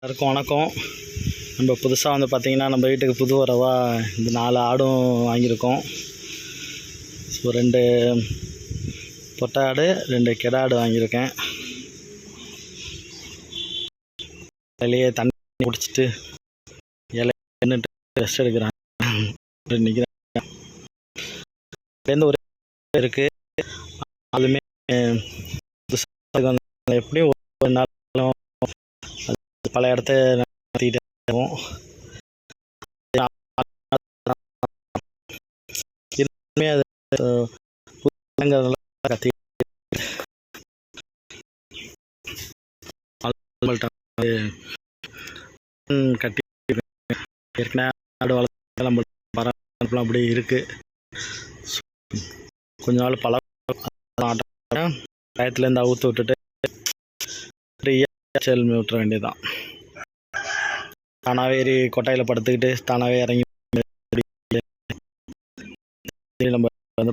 எல்லாருக்கும் வணக்கம். நம்ம புதுசாக பார்த்திங்கன்னா நம்ம வீட்டுக்கு புது வரவாக இந்த 4 ஆடும் வாங்கியிருக்கோம். ஸோ 2 பொட்டை ஆடு 2 கெடா ஆடு வாங்கியிருக்கேன். வெளியே தண்ணி குடிச்சிட்டு நின்றுட்டு ரெஸ்ட் எடுக்கிறாங்க. நிற்கிறேன் ஒரு இருக்குது. அதுவுமே எப்படியும் ஒரு நாள் பல இடத்த நடத்திக்கிட்டே இருக்கோம். அது கத்தி கட்டி ஏற்கனவே ஆடு வளர்த்து நம்ம பராமரிப்புலாம் அப்படி இருக்குது. கொஞ்ச நாள் டயத்துலேருந்து அவுத்து விட்டுட்டு ஃப்ரீயாக செல்மி விட்டுற வேண்டியதுதான். தானாகவே ஏறி கொட்டாயில் படுத்துக்கிட்டு தானாகவே இறங்கி நம்ம வந்து